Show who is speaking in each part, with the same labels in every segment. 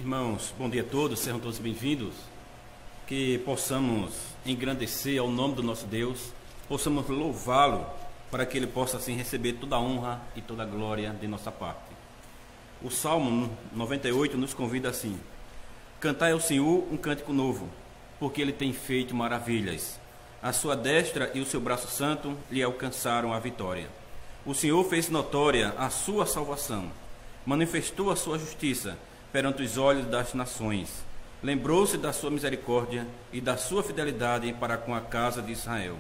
Speaker 1: Irmãos, bom dia a todos, sejam todos bem-vindos. Que possamos engrandecer ao nome do nosso Deus, possamos louvá-lo, para que ele possa assim receber toda a honra e toda a glória de nossa parte. O Salmo 98 nos convida assim: cantai ao Senhor um cântico novo, porque ele tem feito maravilhas. A sua destra e o seu braço santo lhe alcançaram a vitória. O Senhor fez notória a sua salvação, manifestou a sua justiça perante os olhos das nações. Lembrou-se da sua misericórdia e da sua fidelidade para com a casa de Israel.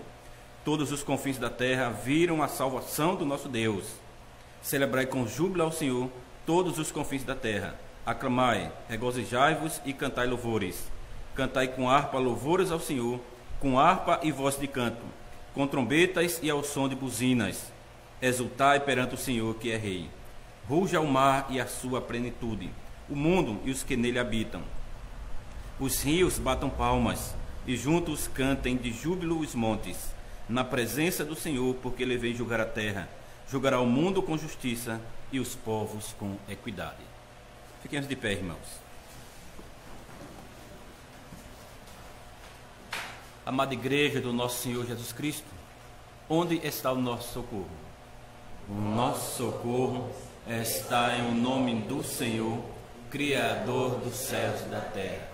Speaker 1: Todos os confins da terra viram a salvação do nosso Deus. Celebrai com júbilo ao Senhor todos os confins da terra. Aclamai, regozijai-vos e cantai louvores. Cantai com harpa louvores ao Senhor, com harpa e voz de canto, com trombetas e ao som de buzinas. Exultai perante o Senhor, que é Rei. Ruja o mar e a sua plenitude, o mundo e os que nele habitam. Os rios batam palmas, e juntos cantem de júbilo os montes, na presença do Senhor, porque ele veio julgar a terra. Julgará o mundo com justiça e os povos com equidade. Fiquemos de pé, irmãos. Amada igreja do nosso Senhor Jesus Cristo, onde está o nosso socorro? O nosso socorro está em o nome do Senhor, Criador dos céus e da terra.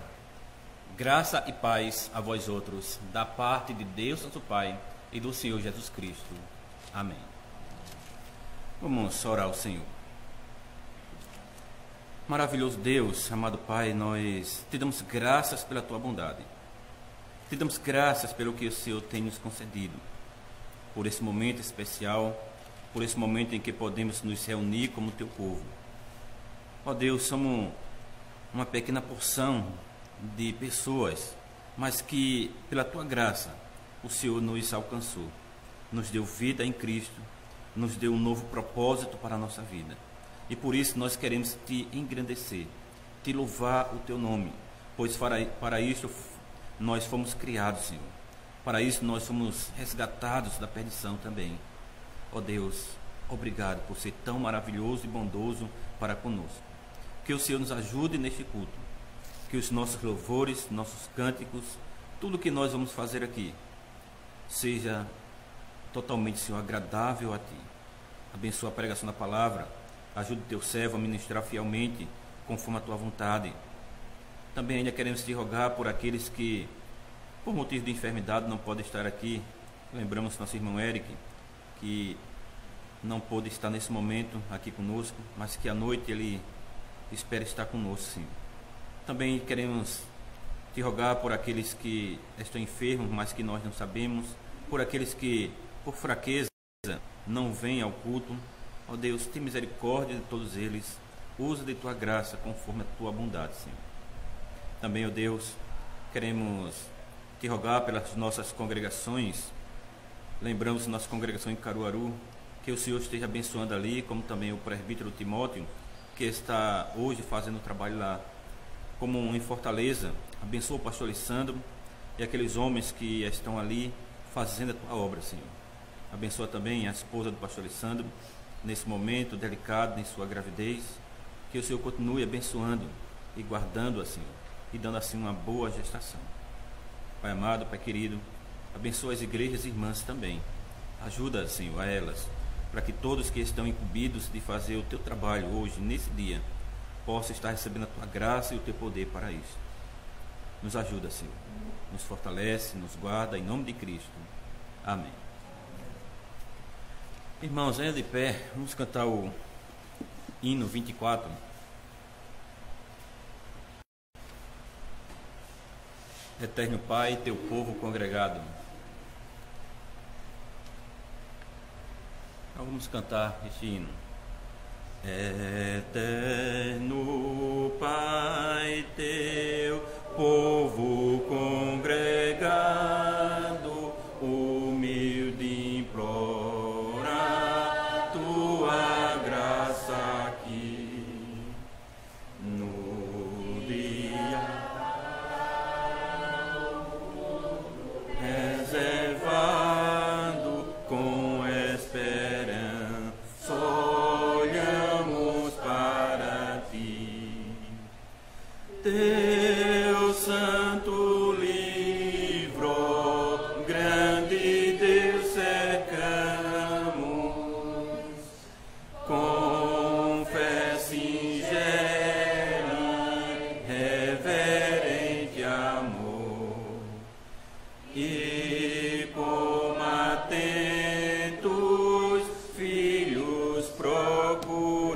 Speaker 1: Graça e paz a vós outros, da parte de Deus nosso Pai e do Senhor Jesus Cristo. Amém. Vamos orar ao Senhor. Maravilhoso Deus, amado Pai, nós te damos graças pela tua bondade. Te damos graças pelo que o Senhor tem nos concedido, por esse momento especial, por esse momento em que podemos nos reunir como teu povo. Ó Deus, somos uma pequena porção de pessoas, mas que pela tua graça o Senhor nos alcançou, nos deu vida em Cristo, nos deu um novo propósito para a nossa vida. E por isso nós queremos te engrandecer, te louvar o teu nome, pois para isso nós fomos criados, Senhor. Para isso nós fomos resgatados da perdição também. Ó Deus, obrigado por ser tão maravilhoso e bondoso para conosco. Que o Senhor nos ajude neste culto, que os nossos louvores, nossos cânticos, tudo que nós vamos fazer aqui, seja totalmente, Senhor, agradável a Ti. Abençoa a pregação da palavra, ajude o Teu servo a ministrar fielmente, conforme a Tua vontade. Também ainda queremos Te rogar por aqueles que, por motivo de enfermidade, não podem estar aqui. Lembramos nosso irmão Eric, que não pôde estar nesse momento aqui conosco, mas que à noite ele espera estar conosco, Senhor. Também queremos te rogar por aqueles que estão enfermos, mas que nós não sabemos, por aqueles que, por fraqueza, não vêm ao culto. Ó Deus, tenha misericórdia de todos eles, usa de tua graça conforme a tua bondade, Senhor. Também, ó Deus, queremos te rogar pelas nossas congregações. Lembramos nossa congregação em Caruaru, que o Senhor esteja abençoando ali, como também o presbítero Timóteo, que está hoje fazendo o trabalho lá. Como em Fortaleza, abençoa o pastor Alessandro e aqueles homens que estão ali fazendo a tua obra, Senhor. Abençoa também a esposa do pastor Alessandro, nesse momento delicado em sua gravidez. Que o Senhor continue abençoando e guardando-a, Senhor, e dando assim uma boa gestação. Pai amado, Pai querido, abençoa as igrejas e irmãs também. Ajuda, Senhor, a elas, para que todos que estão incumbidos de fazer o teu trabalho hoje, nesse dia, possam estar recebendo a tua graça e o teu poder para isso. Nos ajuda, Senhor. Nos fortalece, nos guarda, em nome de Cristo. Amém. Irmãos, ainda de pé, vamos cantar o hino 24. Eterno Pai, teu povo congregado. Então vamos cantar este hino. Eterno Pai, teu povo congregado, humilde implora tua graça aqui no dia reservado com esperança. Olhamos para ti. Teu santo livro, grande Deus, cercamos com fé singela, reverente amor, e como atentos filhos procuramos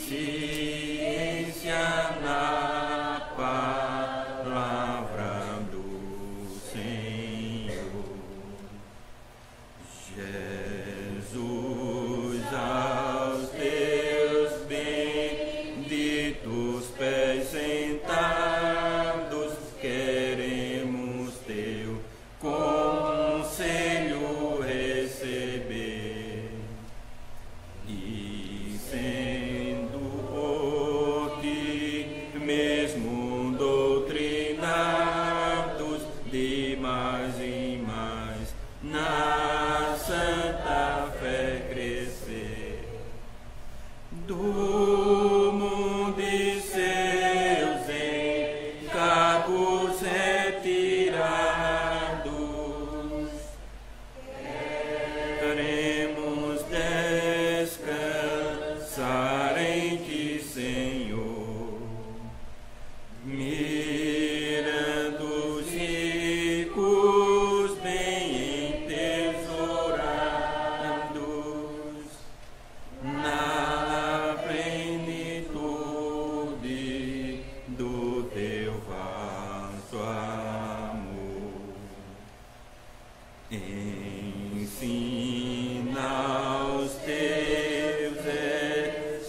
Speaker 1: ciência na palavra do Senhor. Jesus, aos teus benditos pés sentados, queremos teu conselho receber, e sendo por ti mesmo doutrinados de mais e mais na santa fé crescer, do mundo e seus encargos retirados, queremos descansar em ti, Senhor, mirando os ricos bem entesourados na plenitude do teu vasto amor. Ensina aos teus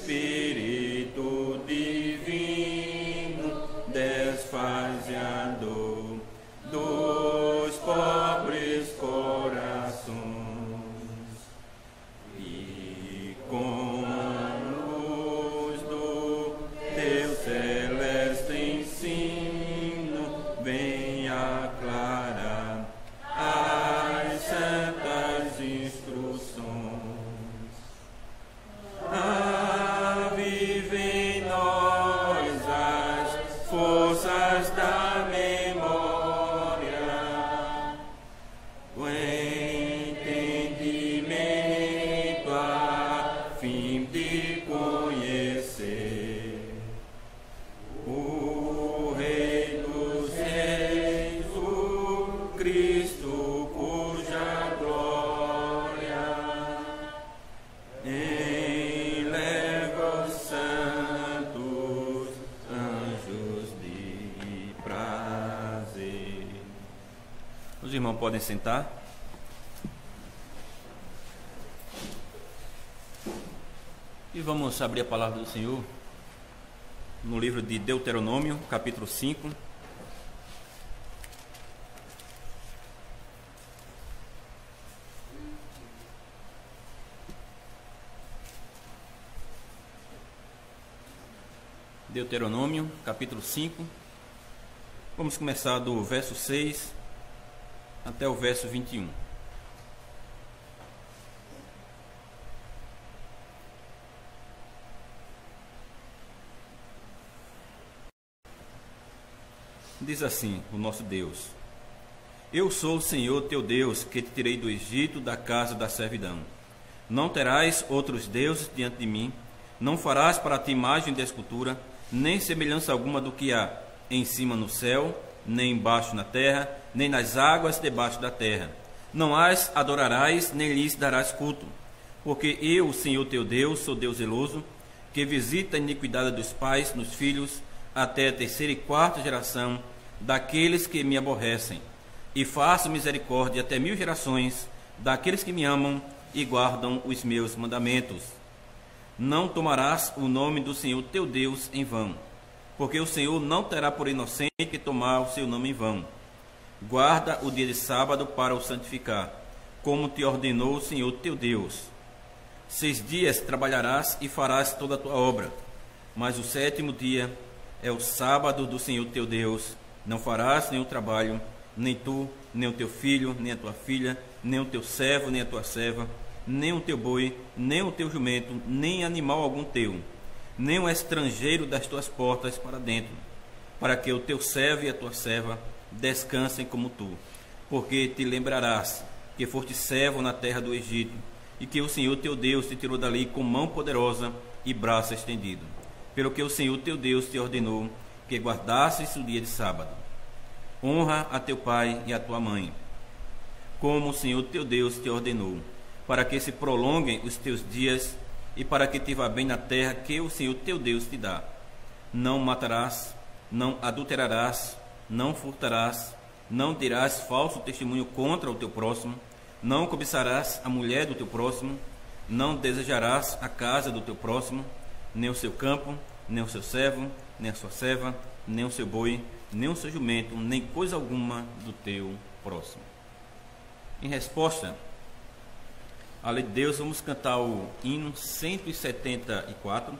Speaker 1: Espírito divino, desfaseador dos pobres corações, e com a luz do teu celeste ensino vem aclarar as santas instruções. Avive em nós as forças da memória, o entendimento a fim de conhecer o Rei dos Reis, o Cristo cuja glória eleva os santos anjos de prazer. Os irmãos podem sentar. E vamos abrir a palavra do Senhor no livro de Deuteronômio, capítulo 5. Deuteronômio, capítulo 5. Vamos começar do verso 6 até o verso 21. Diz assim o nosso Deus: Eu sou o Senhor teu Deus, que te tirei do Egito, da casa da servidão. Não terás outros deuses diante de mim, não farás para ti imagem de escultura, nem semelhança alguma do que há em cima no céu, nem embaixo na terra, nem nas águas debaixo da terra. Não as adorarás, nem lhes darás culto, porque eu, o Senhor teu Deus, sou Deus zeloso, que visita a iniquidade dos pais nos filhos, até a terceira e quarta geração daqueles que me aborrecem, e faço misericórdia até 1000 gerações daqueles que me amam e guardam os meus mandamentos. Não tomarás o nome do Senhor teu Deus em vão, porque o Senhor não terá por inocente que tomar o seu nome em vão. Guarda o dia de sábado para o santificar, como te ordenou o Senhor teu Deus. 6 dias trabalharás e farás toda a tua obra, mas o 7º dia é o sábado do Senhor teu Deus. Não farás nenhum trabalho, nem tu, nem o teu filho, nem a tua filha, nem o teu servo, nem a tua serva, nem o teu boi, nem o teu jumento, nem animal algum teu, nem um estrangeiro das tuas portas para dentro, para que o teu servo e a tua serva descansem como tu. Porque te lembrarás que foste servo na terra do Egito, e que o Senhor teu Deus te tirou dali com mão poderosa e braço estendido. Pelo que o Senhor teu Deus te ordenou que guardasses o dia de sábado. Honra a teu pai e a tua mãe, como o Senhor teu Deus te ordenou, para que se prolonguem os teus dias e para que te vá bem na terra que o Senhor teu Deus te dá. Não matarás, não adulterarás, não furtarás, não dirás falso testemunho contra o teu próximo, não cobiçarás a mulher do teu próximo, não desejarás a casa do teu próximo, nem o seu campo, nem o seu servo, nem a sua serva, nem o seu boi, nem o seu jumento, nem coisa alguma do teu próximo. Em resposta à lei de Deus, vamos cantar o hino 174,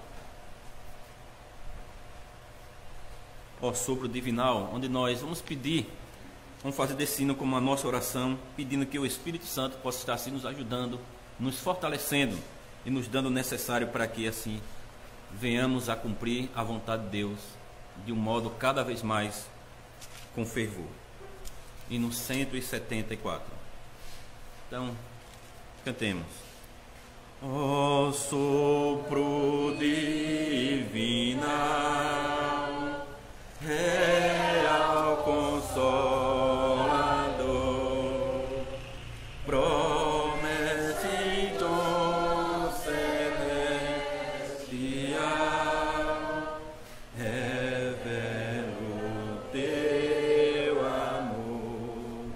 Speaker 1: ó sopro divinal, onde nós vamos pedir, vamos fazer desse hino como a nossa oração, pedindo que o Espírito Santo possa estar assim nos ajudando, nos fortalecendo e nos dando o necessário para que assim venhamos a cumprir a vontade de Deus de um modo cada vez mais com fervor. Hino 174. Então, cantemos. Ó sopro divinal, real consolador, promete dom celestial, revela o teu amor,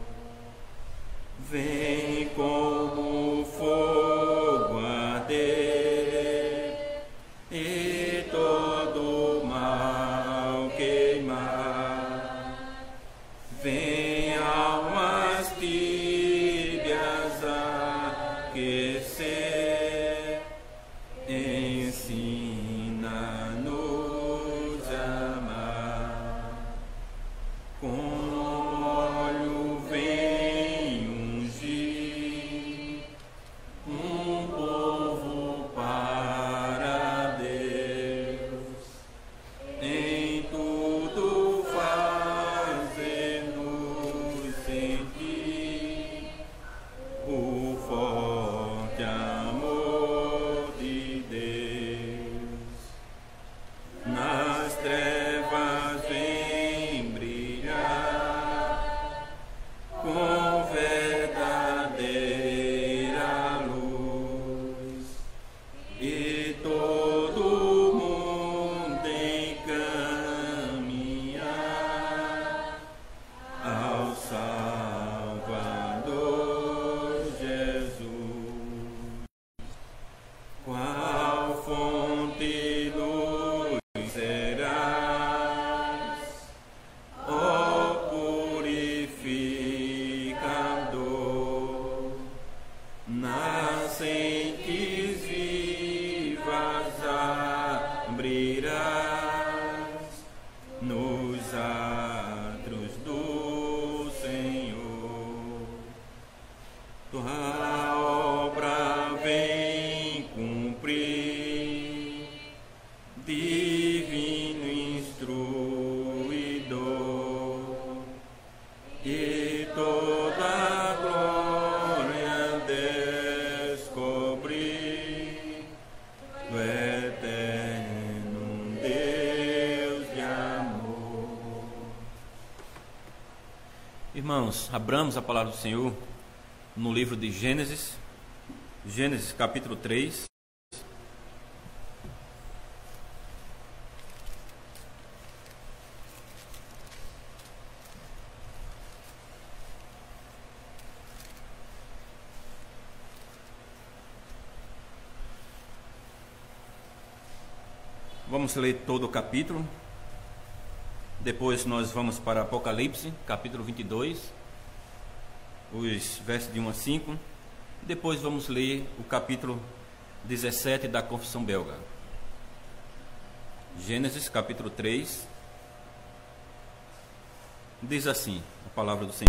Speaker 1: vem como fogo arder e todo mal queimar, vem almas tíbias aquecer, ensina-nos a amar, com óleo vem ungir um povo para Deus, em tudo faz-nos sentir o forte amor de Deus. Nas trevas vem brilhar com verdadeira luz, e todo mundo encaminhar ao Salvador Jesus. Qual fonte luz serás, ó purificador, nascentes vivas abrirás nos atos do Senhor. Tua obra vem cumprir, divino instruidor, e toda a glória descobrir do eterno Deus de amor. Irmãos, abramos a palavra do Senhor no livro de Gênesis, Gênesis capítulo 3. Vamos ler todo o capítulo. Depois nós vamos para Apocalipse, capítulo 22, os versos de 1 a 5. Depois vamos ler o capítulo 17 da Confissão Belga. Gênesis, capítulo 3. Diz assim a palavra do Senhor: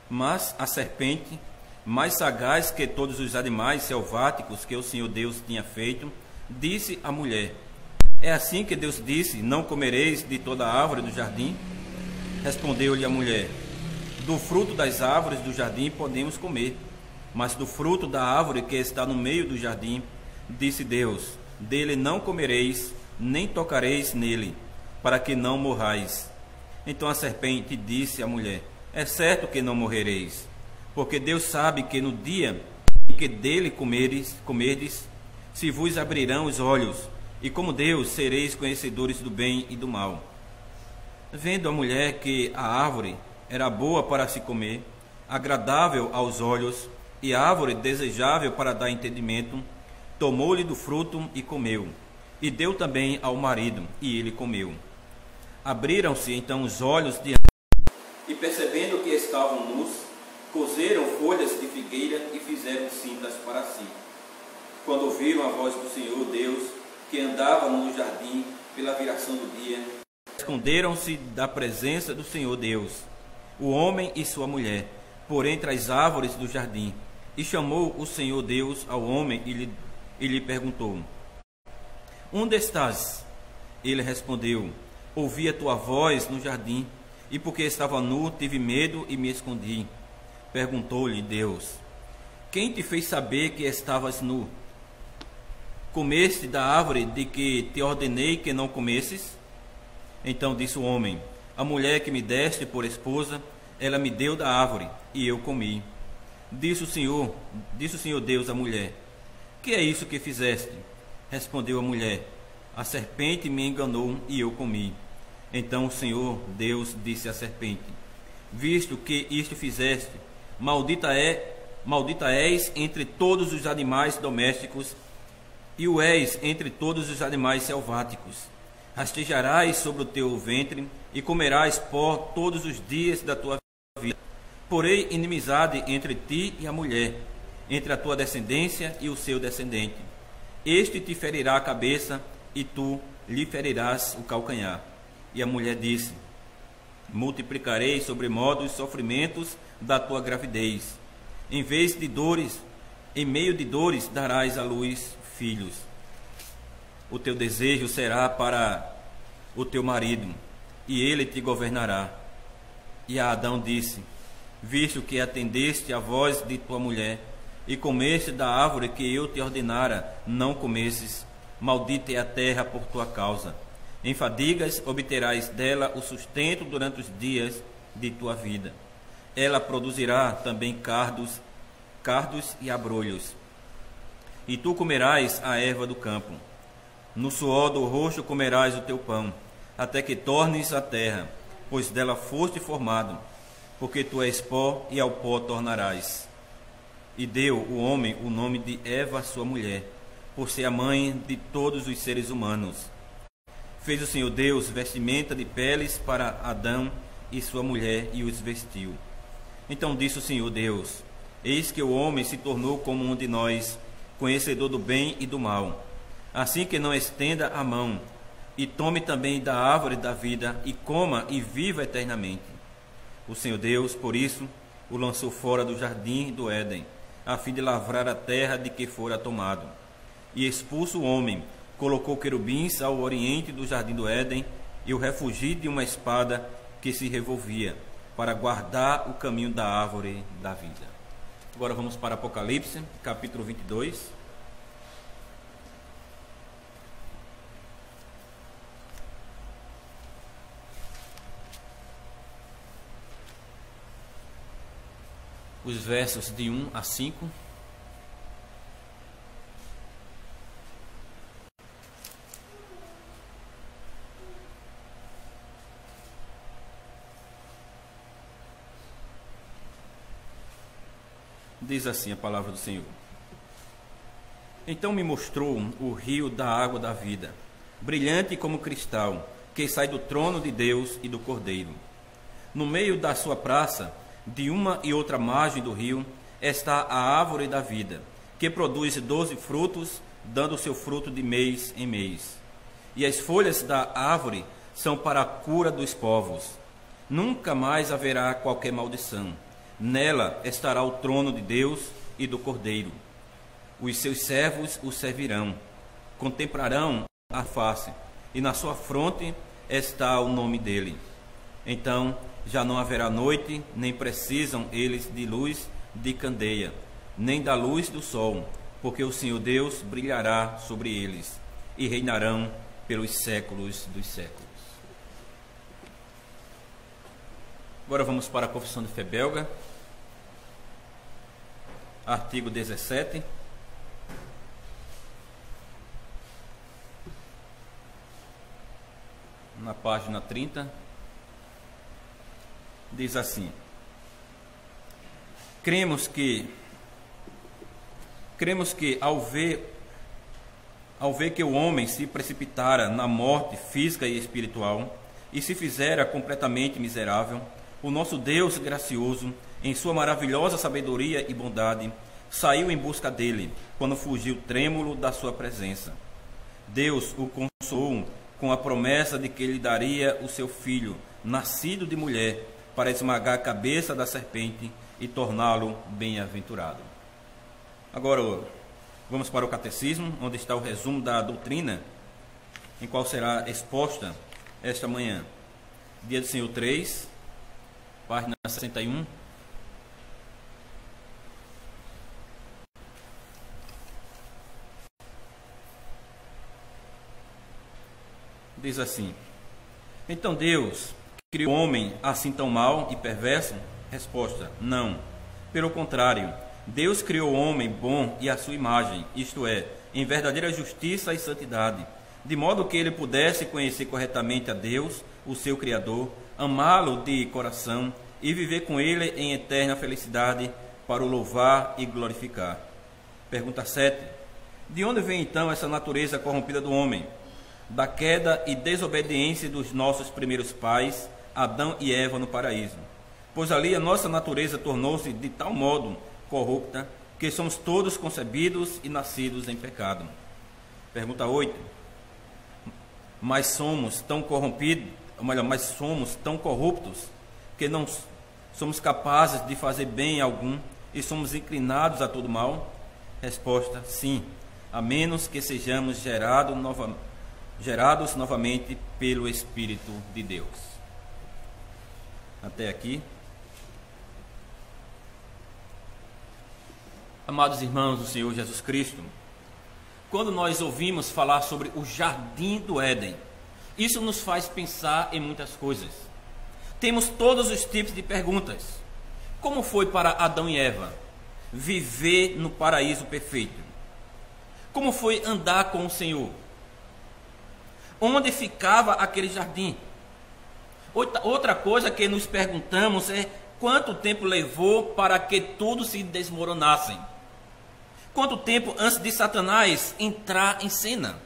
Speaker 1: Mas a serpente, mais sagaz que todos os animais selváticos que o Senhor Deus tinha feito, Disse a mulher: é assim que Deus disse: não comereis de toda a árvore do jardim? Respondeu-lhe a mulher: do fruto das árvores do jardim podemos comer, mas do fruto da árvore que está no meio do jardim, disse Deus: dele não comereis, nem tocareis nele, para que não morrais. Então a serpente disse à mulher: é certo que não morrereis, porque Deus sabe que no dia em que dele comerdes, se vos abrirão os olhos, e como Deus sereis conhecedores do bem e do mal. Vendo a mulher que a árvore era boa para se comer, agradável aos olhos, e árvore desejável para dar entendimento, tomou-lhe do fruto e comeu, e deu também ao marido, e ele comeu. Abriram-se então os olhos de ambos, e percebendo que estavam nus, coseram folhas de figueira e fizeram cintas para si. Quando ouviram a voz do Senhor Deus, que andava no jardim pela viração do dia, esconderam-se da presença do Senhor Deus, o homem e sua mulher, por entre as árvores do jardim. E chamou o Senhor Deus ao homem e lhe perguntou: onde estás? Ele respondeu: ouvi a tua voz no jardim, e porque estava nu, tive medo e me escondi. Perguntou-lhe Deus: quem te fez saber que estavas nu? Comeste da árvore de que te ordenei que não comesses? Então disse o homem: a mulher que me deste por esposa, ela me deu da árvore, e eu comi. Disse o Senhor Deus à mulher: que é isso que fizeste? Respondeu a mulher: a serpente me enganou, e eu comi. Então o Senhor Deus disse à serpente: visto que isto fizeste, maldita és entre todos os animais domésticos, e o és entre todos os animais selváticos. Rastejarás sobre o teu ventre, e comerás pó todos os dias da tua vida. Porém inimizade entre ti e a mulher, entre a tua descendência e o seu descendente. Este te ferirá a cabeça, e tu lhe ferirás o calcanhar. E a mulher disse: multiplicarei sobremodo os sofrimentos da tua gravidez. Em meio de dores darás à luz filhos. O teu desejo será para o teu marido, e ele te governará. E a Adão disse: visto que atendeste à voz de tua mulher, e comeste da árvore que eu te ordenara não comesses, maldita é a terra por tua causa. Em fadigas obterás dela o sustento durante os dias de tua vida. Ela produzirá também cardos e abrolhos. E tu comerás a erva do campo. No suor do rosto comerás o teu pão, até que tornes a terra, pois dela foste formado, porque tu és pó, e ao pó tornarás. E deu o homem o nome de Eva, sua mulher, por ser a mãe de todos os seres humanos. Fez o Senhor Deus vestimenta de peles para Adão e sua mulher, e os vestiu. Então disse o Senhor Deus: eis que o homem se tornou como um de nós, conhecedor do bem e do mal. Assim que não estenda a mão, e tome também da árvore da vida, e coma e viva eternamente. O Senhor Deus, por isso, o lançou fora do jardim do Éden, a fim de lavrar a terra de que fora tomado. E expulso o homem, colocou querubins ao oriente do jardim do Éden, e o refugiu de uma espada que se revolvia, para guardar o caminho da árvore da vida. Agora vamos para Apocalipse, capítulo 22. Os versos de 1 a 5. Diz assim a palavra do Senhor: então me mostrou o rio da água da vida, brilhante como cristal, que sai do trono de Deus e do Cordeiro. No meio da sua praça, de uma e outra margem do rio, está a árvore da vida, que produz 12 frutos, dando seu fruto de mês em mês. E as folhas da árvore são para a cura dos povos. Nunca mais haverá qualquer maldição. Nela estará o trono de Deus e do Cordeiro. Os seus servos o servirão. contemplarão a face, e na sua fronte está o nome dele. Então já não haverá noite, nem precisam eles de luz de candeia, nem da luz do sol, porque o Senhor Deus brilhará sobre eles, e reinarão pelos séculos dos séculos. Agora vamos para a Confissão de Fé belga, artigo 17. Na página 30, diz assim: cremos que ao ver que o homem se precipitara na morte física e espiritual e se fizera completamente miserável, o nosso Deus gracioso, em sua maravilhosa sabedoria e bondade, saiu em busca dele, quando fugiu trêmulo da sua presença. Deus o consolou com a promessa de que lhe daria o seu filho, nascido de mulher, para esmagar a cabeça da serpente e torná-lo bem-aventurado. Agora, vamos para o catecismo, onde está o resumo da doutrina, em qual será exposta esta manhã. Dia do Senhor 3, página 61. Diz assim: então Deus criou o homem assim tão mau e perverso? Resposta: não. Pelo contrário, Deus criou o homem bom e à sua imagem, isto é, em verdadeira justiça e santidade, de modo que ele pudesse conhecer corretamente a Deus, o seu Criador, amá-lo de coração e viver com ele em eterna felicidade para o louvar e glorificar. Pergunta 7. De onde vem então essa natureza corrompida do homem? Da queda e desobediência dos nossos primeiros pais, Adão e Eva, no paraíso. Pois ali a nossa natureza tornou-se de tal modo corrupta que somos todos concebidos e nascidos em pecado. Pergunta 8. Mas somos tão corruptos que não somos capazes de fazer bem algum e somos inclinados a todo mal? Resposta: sim, a menos que sejamos gerados novamente pelo Espírito de Deus. Até aqui. Amados irmãos do Senhor Jesus Cristo, quando nós ouvimos falar sobre o Jardim do Éden, isso nos faz pensar em muitas coisas. Temos todos os tipos de perguntas. Como foi para Adão e Eva viver no paraíso perfeito? Como foi andar com o Senhor? Onde ficava aquele jardim? Outra coisa que nos perguntamos é quanto tempo levou para que tudo se desmoronasse? Quanto tempo antes de Satanás entrar em cena?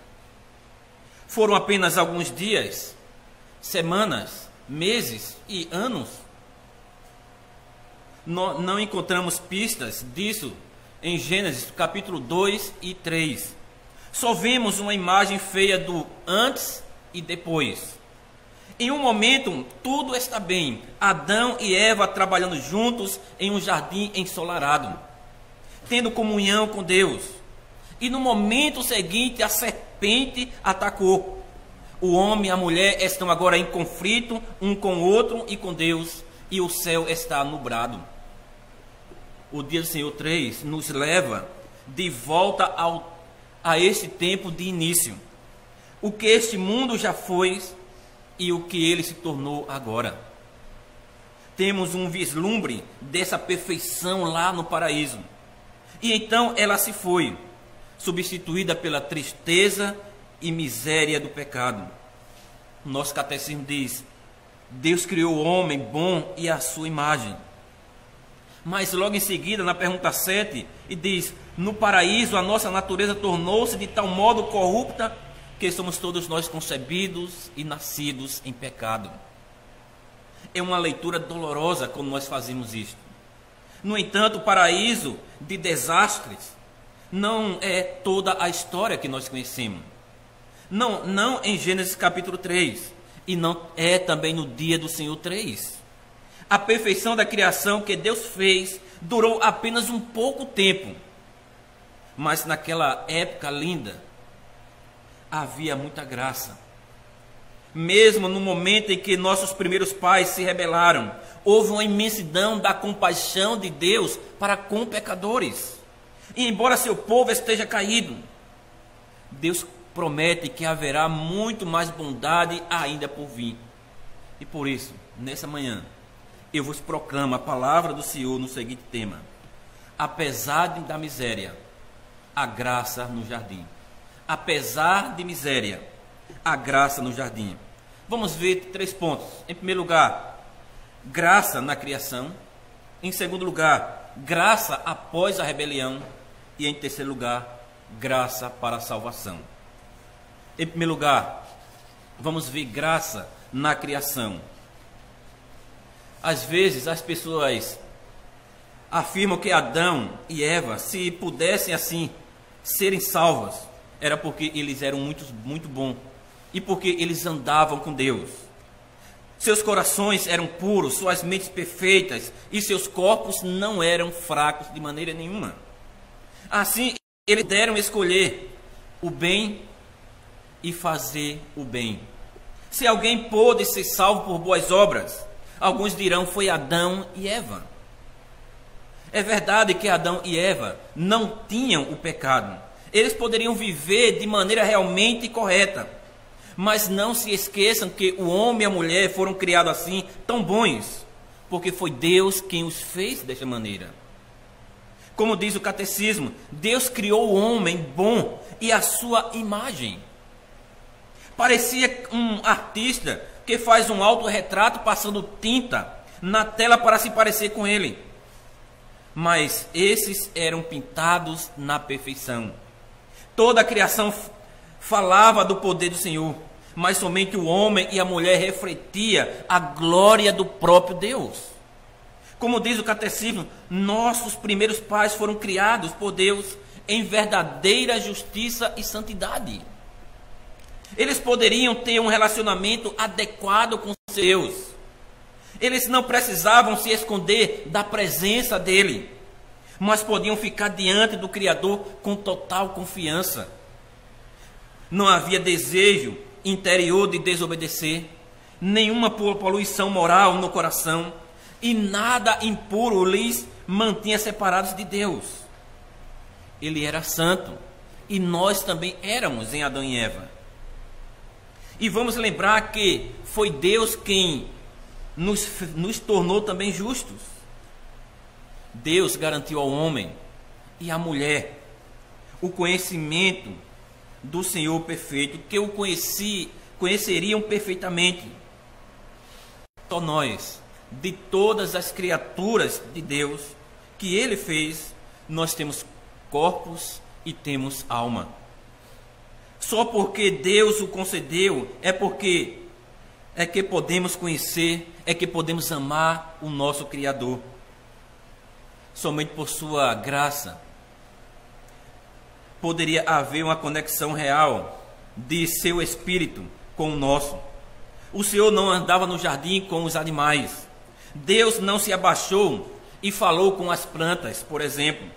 Speaker 1: Foram apenas alguns dias, semanas, meses e anos? Não encontramos pistas disso em Gênesis capítulo 2 e 3. Só vemos uma imagem feia do antes e depois. Em um momento, tudo está bem. Adão e Eva trabalhando juntos em um jardim ensolarado, tendo comunhão com Deus. E no momento seguinte, a serpente atacou. O homem e a mulher estão agora em conflito, um com o outro e com Deus, e o céu está nublado. O dia do Senhor 3 nos leva de volta a esse tempo de início. O que este mundo já foi e o que ele se tornou agora. Temos um vislumbre dessa perfeição lá no paraíso. E então ela se foi, substituída pela tristeza e miséria do pecado. Nosso catecismo diz: Deus criou o homem bom e à sua imagem. Mas logo em seguida, na pergunta 7, e diz: no paraíso a nossa natureza tornou-se de tal modo corrupta que somos todos nós concebidos e nascidos em pecado. É uma leitura dolorosa quando nós fazemos isto. No entanto, o paraíso de desastres não é toda a história que nós conhecemos. Não em Gênesis capítulo 3, e não é também no dia do Senhor 3. A perfeição da criação que Deus fez durou apenas um pouco tempo. Mas naquela época linda, havia muita graça. Mesmo no momento em que nossos primeiros pais se rebelaram, houve uma imensidão da compaixão de Deus para com pecadores. E embora seu povo esteja caído, Deus promete que haverá muito mais bondade ainda por vir. E por isso, nessa manhã, eu vos proclamo a palavra do Senhor no seguinte tema: apesar da miséria, a graça no jardim. Apesar de miséria, a graça no jardim. Vamos ver 3 pontos. Em primeiro lugar, graça na criação. Em segundo lugar, graça após a rebelião. E em terceiro lugar, graça para a salvação. Em primeiro lugar, vamos ver graça na criação. Às vezes as pessoas afirmam que Adão e Eva, se pudessem assim serem salvos, era porque eles eram muito bons e porque eles andavam com Deus. Seus corações eram puros, suas mentes perfeitas e seus corpos não eram fracos de maneira nenhuma. Assim, eles deram escolher o bem e fazer o bem. Se alguém pôde ser salvo por boas obras, alguns dirão foi Adão e Eva. É verdade que Adão e Eva não tinham o pecado. Eles poderiam viver de maneira realmente correta. Mas não se esqueçam que o homem e a mulher foram criados assim, tão bons, porque foi Deus quem os fez dessa maneira. Como diz o catecismo, Deus criou o homem bom e a sua imagem. Parecia um artista que faz um autorretrato passando tinta na tela para se parecer com ele. Mas esses eram pintados na perfeição. Toda a criação falava do poder do Senhor, mas somente o homem e a mulher refletia a glória do próprio Deus. Como diz o catecismo, nossos primeiros pais foram criados por Deus em verdadeira justiça e santidade. Eles poderiam ter um relacionamento adequado com Deus. Eles não precisavam se esconder da presença dele, mas podiam ficar diante do Criador com total confiança. Não havia desejo interior de desobedecer, nenhuma poluição moral no coração, e nada impuro lhes mantinha separados de Deus. Ele era santo, e nós também éramos em Adão e Eva. E vamos lembrar que foi Deus quem nos tornou também justos. Deus garantiu ao homem e à mulher o conhecimento do Senhor perfeito, que o conheceriam perfeitamente. Só nós, de todas as criaturas de Deus que Ele fez, nós temos corpos e temos alma. Só porque Deus o concedeu é que podemos conhecer, é que podemos amar o nosso Criador. Somente por sua graça poderia haver uma conexão real de seu espírito com o nosso. O Senhor não andava no jardim com os animais. Deus não se abaixou e falou com as plantas, por exemplo.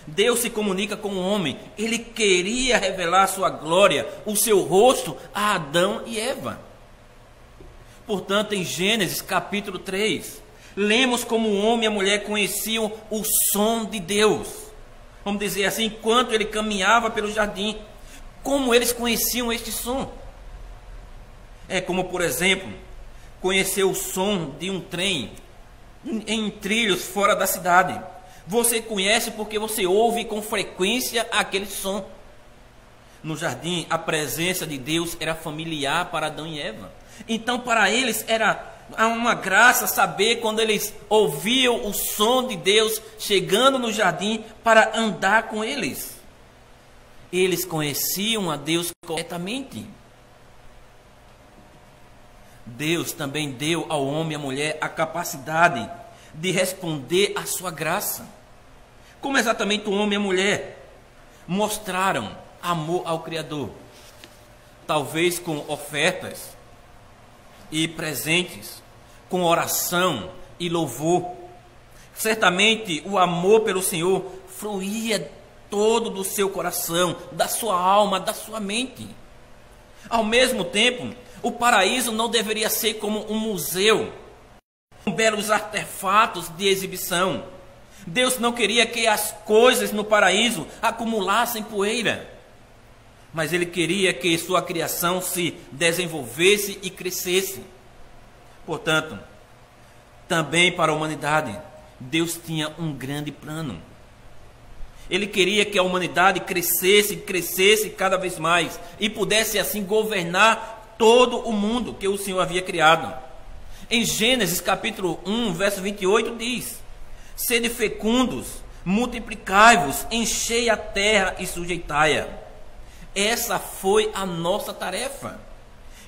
Speaker 1: Deus se comunica com o homem. Ele queria revelar sua glória, o seu rosto a Adão e Eva. Portanto, em Gênesis capítulo 3, lemos como o homem e a mulher conheciam o som de Deus. Vamos dizer assim, enquanto ele caminhava pelo jardim, como eles conheciam este som? É como, por exemplo, conhecer o som de um trem em trilhos fora da cidade. Você conhece porque você ouve com frequência aquele som. No jardim, a presença de Deus era familiar para Adão e Eva. Então, para eles era uma graça saber quando eles ouviam o som de Deus chegando no jardim para andar com eles. Eles conheciam a Deus corretamente. Deus também deu ao homem e à mulher a capacidade de responder à sua graça. Como exatamente o homem e a mulher mostraram amor ao Criador? Talvez com ofertas e presentes, com oração e louvor. Certamente o amor pelo Senhor fluía todo do seu coração, da sua alma, da sua mente. Ao mesmo tempo, o paraíso não deveria ser como um museu, com belos artefatos de exibição. Deus não queria que as coisas no paraíso acumulassem poeira, mas Ele queria que sua criação se desenvolvesse e crescesse. Portanto, também para a humanidade, Deus tinha um grande plano. Ele queria que a humanidade crescesse cada vez mais e pudesse assim governar todo o mundo que o Senhor havia criado. Em Gênesis capítulo 1, verso 28 diz: sede fecundos, multiplicai-vos, enchei a terra e sujeitai-a. Essa foi a nossa tarefa.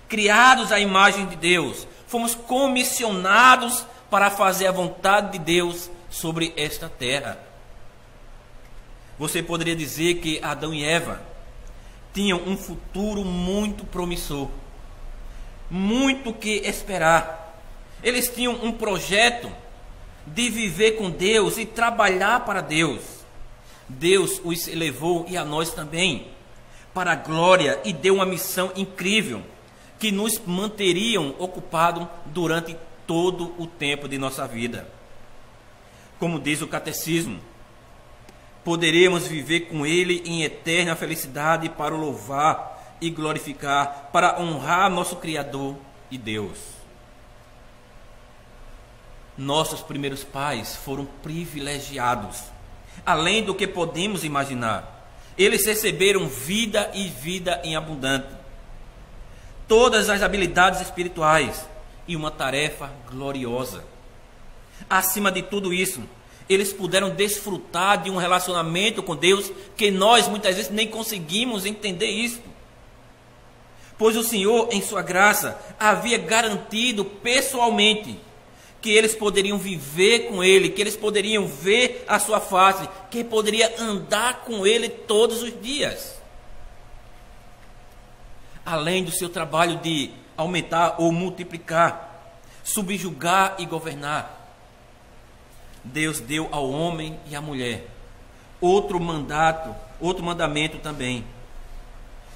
Speaker 1: Criados à imagem de Deus, fomos comissionados para fazer a vontade de Deus sobre esta terra. Você poderia dizer que Adão e Eva tinham um futuro muito promissor, muito que esperar. Eles tinham um projeto de viver com Deus e trabalhar para Deus. Deus os elevou, e a nós também, para a glória, e deu uma missão incrível que nos manteriam ocupados durante todo o tempo de nossa vida. Como diz o catecismo, poderemos viver com Ele em eterna felicidade para o louvar e glorificar, para honrar nosso Criador e Deus. Nossos primeiros pais foram privilegiados, além do que podemos imaginar. Eles receberam vida e vida em abundante, todas as habilidades espirituais e uma tarefa gloriosa. Acima de tudo isso, eles puderam desfrutar de um relacionamento com Deus que nós muitas vezes nem conseguimos entender isso. Pois o Senhor, em sua graça, havia garantido pessoalmente que eles poderiam viver com Ele, que eles poderiam ver a sua face, que poderia andar com Ele todos os dias. Além do seu trabalho de aumentar ou multiplicar, subjugar e governar, Deus deu ao homem e à mulher outro mandamento também.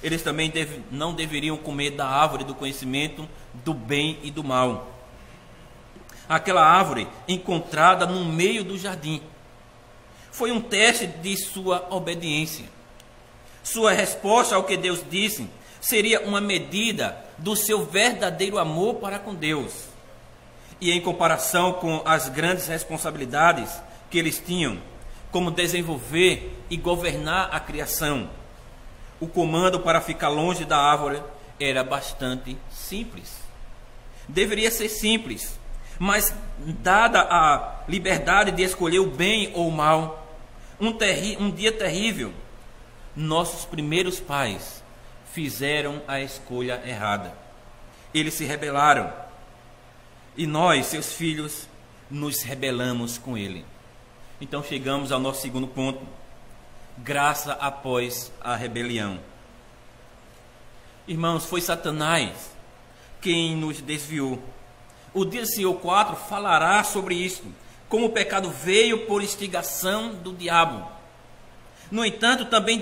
Speaker 1: Eles também não deveriam comer da árvore do conhecimento do bem e do mal. Aquela árvore encontrada no meio do jardim. Foi um teste de sua obediência. Sua resposta ao que Deus disse seria uma medida do seu verdadeiro amor para com Deus. E em comparação com as grandes responsabilidades que eles tinham, como desenvolver e governar a criação, o comando para ficar longe da árvore era bastante simples. Deveria ser simples, mas dada a liberdade de escolher o bem ou o mal, um dia terrível, nossos primeiros pais fizeram a escolha errada. Eles se rebelaram. E nós, seus filhos, nos rebelamos com ele. Então chegamos ao nosso segundo ponto: graça após a rebelião. Irmãos, foi Satanás quem nos desviou. O dia do Senhor 4 falará sobre isso, como o pecado veio por instigação do diabo. No entanto, também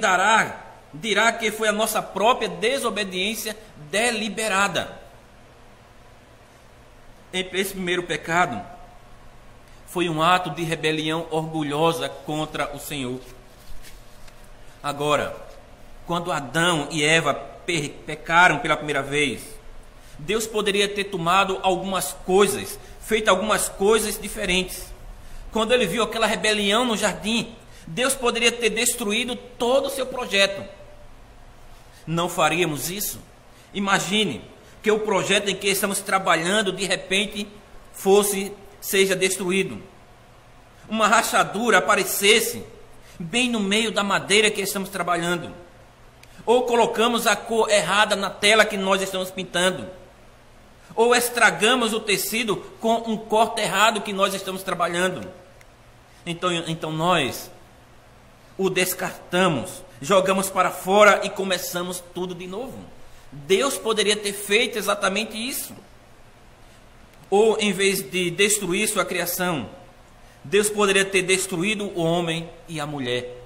Speaker 1: dirá que foi a nossa própria desobediência deliberada. Esse primeiro pecado foi um ato de rebelião orgulhosa contra o Senhor. Agora, quando Adão e Eva pecaram pela primeira vez, Deus poderia ter tomado algumas coisas, feito algumas coisas diferentes. Quando ele viu aquela rebelião no jardim, Deus poderia ter destruído todo o seu projeto. Não faríamos isso? Imagine que o projeto em que estamos trabalhando, de repente, seja destruído. Uma rachadura aparecesse bem no meio da madeira que estamos trabalhando. Ou colocamos a cor errada na tela que nós estamos pintando. Ou estragamos o tecido com um corte errado que nós estamos trabalhando. Então nós o descartamos, jogamos para fora e começamos tudo de novo. Deus poderia ter feito exatamente isso. Ou, em vez de destruir sua criação, Deus poderia ter destruído o homem e a mulher.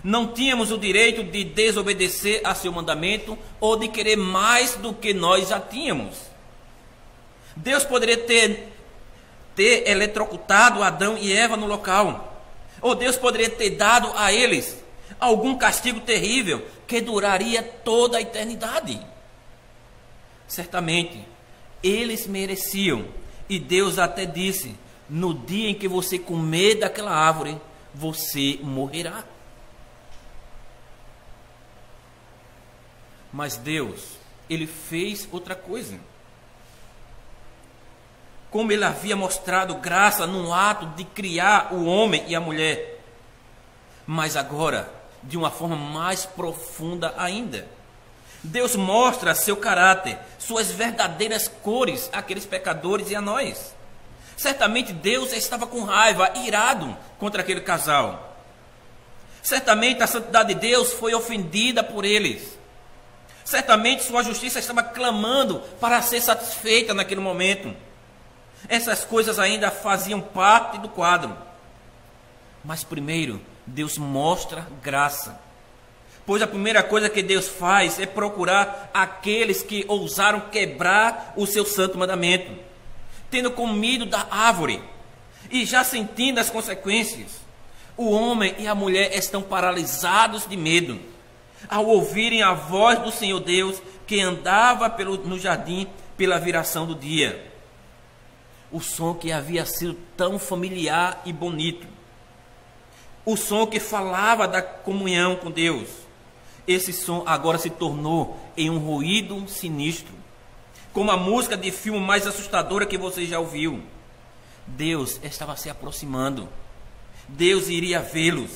Speaker 1: Não tínhamos o direito de desobedecer a seu mandamento ou de querer mais do que nós já tínhamos. Deus poderia ter eletrocutado Adão e Eva no local, ou Deus poderia ter dado a eles algum castigo terrível que duraria toda a eternidade. Certamente, eles mereciam, e Deus até disse: no dia em que você comer daquela árvore, você morrerá. Mas Deus, Ele fez outra coisa. Como Ele havia mostrado graça no ato de criar o homem e a mulher, mas agora, de uma forma mais profunda ainda, Deus mostra seu caráter, suas verdadeiras cores àqueles pecadores e a nós. Certamente Deus estava com raiva, irado contra aquele casal. Certamente a santidade de Deus foi ofendida por eles. Certamente sua justiça estava clamando para ser satisfeita naquele momento. Essas coisas ainda faziam parte do quadro. Mas primeiro, Deus mostra graça. Pois a primeira coisa que Deus faz é procurar aqueles que ousaram quebrar o seu santo mandamento, tendo comido da árvore e já sentindo as consequências. O homem e a mulher estão paralisados de medo ao ouvirem a voz do Senhor Deus que andava no jardim pela viração do dia. O som que havia sido tão familiar e bonito, o som que falava da comunhão com Deus, esse som agora se tornou em um ruído sinistro, como a música de filme mais assustadora que você já ouviu. Deus estava se aproximando. Deus iria vê-los.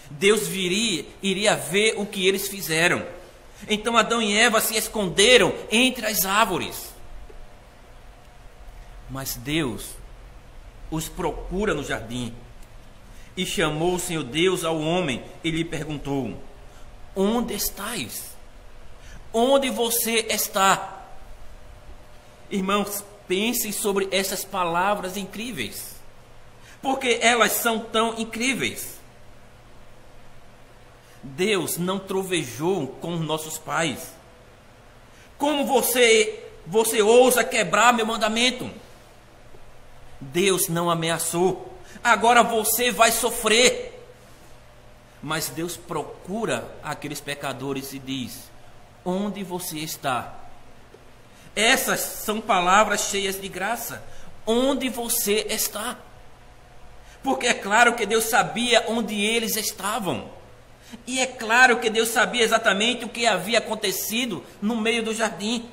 Speaker 1: Deus iria ver o que eles fizeram. Então Adão e Eva se esconderam entre as árvores. Mas Deus os procura no jardim e chamou o Senhor Deus ao homem e lhe perguntou: onde estás? Onde você está? Irmãos, pensem sobre essas palavras incríveis, porque elas são tão incríveis. Deus não trovejou com os nossos pais. Como você ousa quebrar meu mandamento? Deus não ameaçou. Agora você vai sofrer. Mas Deus procura aqueles pecadores e diz: onde você está? Essas são palavras cheias de graça. Onde você está? Porque é claro que Deus sabia onde eles estavam. E é claro que Deus sabia exatamente o que havia acontecido no meio do jardim.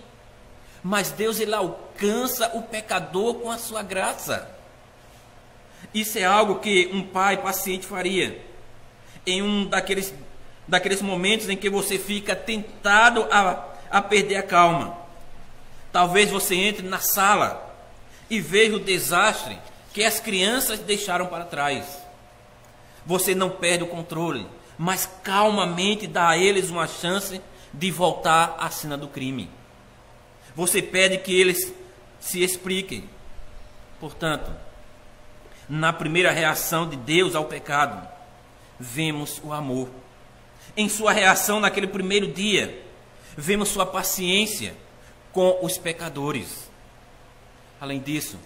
Speaker 1: Mas Deus, ele alcança o pecador com a sua graça. Isso é algo que um pai paciente faria em um daqueles momentos em que você fica tentado a perder a calma. Talvez você entre na sala e veja o desastre que as crianças deixaram para trás. Você não perde o controle, mas calmamente dá a eles uma chance de voltar à cena do crime. Você pede que eles se expliquem. Portanto, na primeira reação de Deus ao pecado, vemos o amor. Em sua reação naquele primeiro dia, vemos sua paciência com os pecadores. Além disso,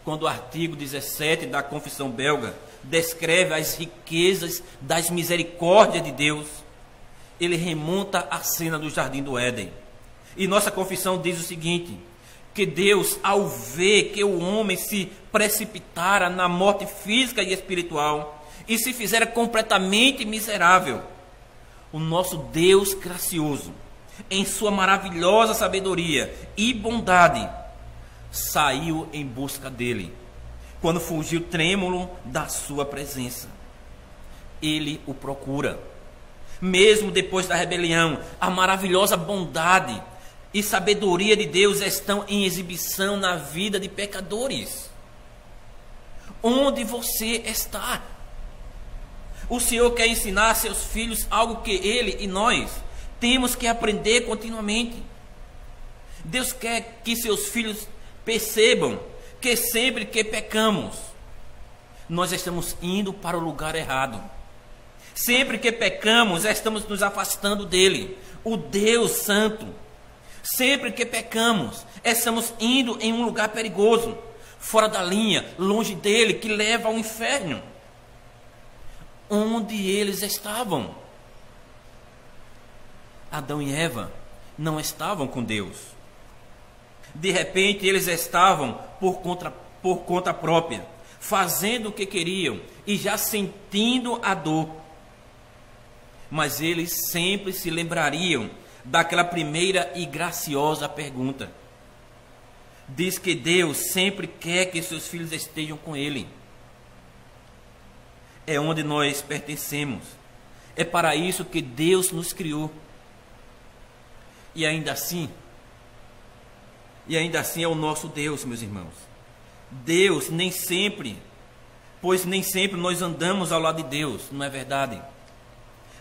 Speaker 1: quando o artigo 17 da Confissão Belga descreve as riquezas das misericórdias de Deus, ele remonta à cena do Jardim do Éden. E nossa confissão diz o seguinte: que Deus, ao ver que o homem se precipitara na morte física e espiritual e se fizera completamente miserável, o nosso Deus gracioso, em sua maravilhosa sabedoria e bondade, saiu em busca dele, quando fugiu trêmulo da sua presença. Ele o procura. Mesmo depois da rebelião, a maravilhosa bondade e sabedoria de Deus estão em exibição na vida de pecadores. Onde você está? O Senhor quer ensinar a seus filhos algo que ele e nós temos que aprender continuamente. Deus quer que seus filhos percebam que sempre que pecamos, nós estamos indo para o lugar errado. Sempre que pecamos, estamos nos afastando dele, o Deus Santo. Sempre que pecamos, estamos indo em um lugar perigoso, fora da linha, longe dele, que leva ao inferno. Onde eles estavam? Adão e Eva não estavam com Deus. De repente, eles estavam por conta própria, fazendo o que queriam e já sentindo a dor. Mas eles sempre se lembrariam daquela primeira e graciosa pergunta. Diz que Deus sempre quer que seus filhos estejam com Ele. É onde nós pertencemos. É para isso que Deus nos criou. E ainda assim é o nosso Deus, meus irmãos. Deus nem sempre nós andamos ao lado de Deus, não é verdade?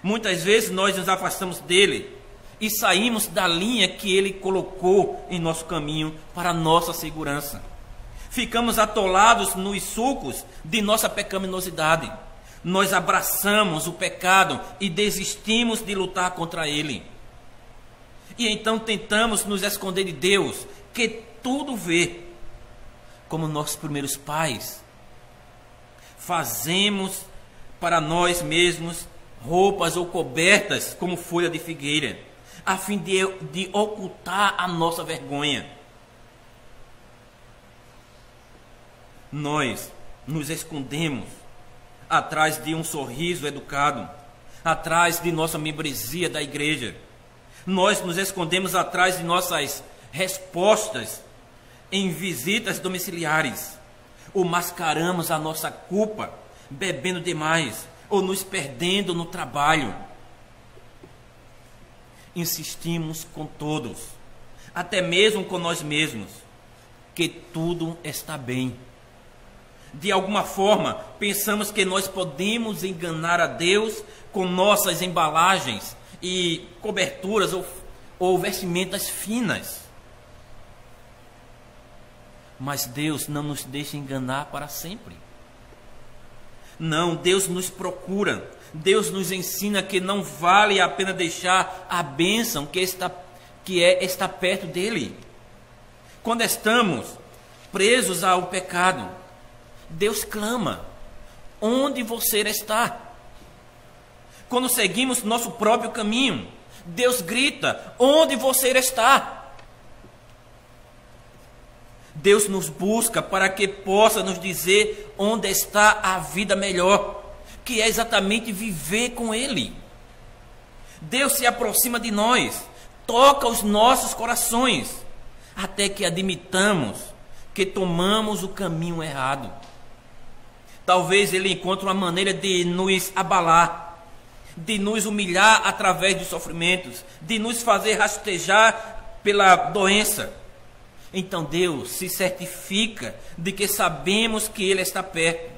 Speaker 1: Muitas vezes nós nos afastamos dele e saímos da linha que ele colocou em nosso caminho para a nossa segurança. Ficamos atolados nos sulcos de nossa pecaminosidade. Nós abraçamos o pecado e desistimos de lutar contra ele. E então tentamos nos esconder de Deus, que tudo vê, como nossos primeiros pais. Fazemos para nós mesmos roupas ou cobertas como folha de figueira, a fim de ocultar a nossa vergonha. Nós nos escondemos atrás de um sorriso educado, atrás de nossa membresia da igreja. Nós nos escondemos atrás de nossas respostas em visitas domiciliares, ou mascaramos a nossa culpa bebendo demais, ou nos perdendo no trabalho. Insistimos com todos, até mesmo com nós mesmos, que tudo está bem. De alguma forma, pensamos que nós podemos enganar a Deus com nossas embalagens e coberturas ou vestimentas finas. Mas Deus não nos deixa enganar para sempre. Não, Deus nos procura. Deus nos ensina que não vale a pena deixar a bênção que é estar perto dele. Quando estamos presos ao pecado, Deus clama: onde você está? Quando seguimos nosso próprio caminho, Deus grita: onde você está? Deus nos busca para que possa nos dizer onde está a vida melhor, que é exatamente viver com Ele. Deus se aproxima de nós, toca os nossos corações, até que admitamos que tomamos o caminho errado. Talvez Ele encontre uma maneira de nos abalar, de nos humilhar através dos sofrimentos, de nos fazer rastejar pela doença. Então Deus se certifica de que sabemos que Ele está perto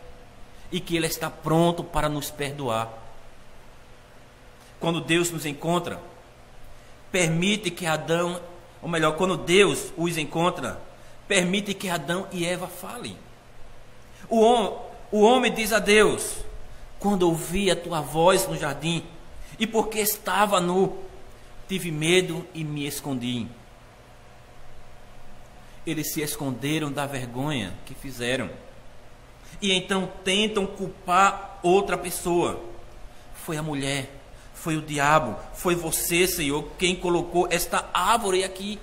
Speaker 1: e que Ele está pronto para nos perdoar. Quando Deus nos encontra, permite que quando Deus os encontra, permite que Adão e Eva falem. O homem diz a Deus: quando ouvi a tua voz no jardim, e porque estava nu, tive medo e me escondi. Eles se esconderam da vergonha que fizeram. E então tentam culpar outra pessoa. Foi a mulher, foi o diabo, foi você, Senhor, quem colocou esta árvore aqui.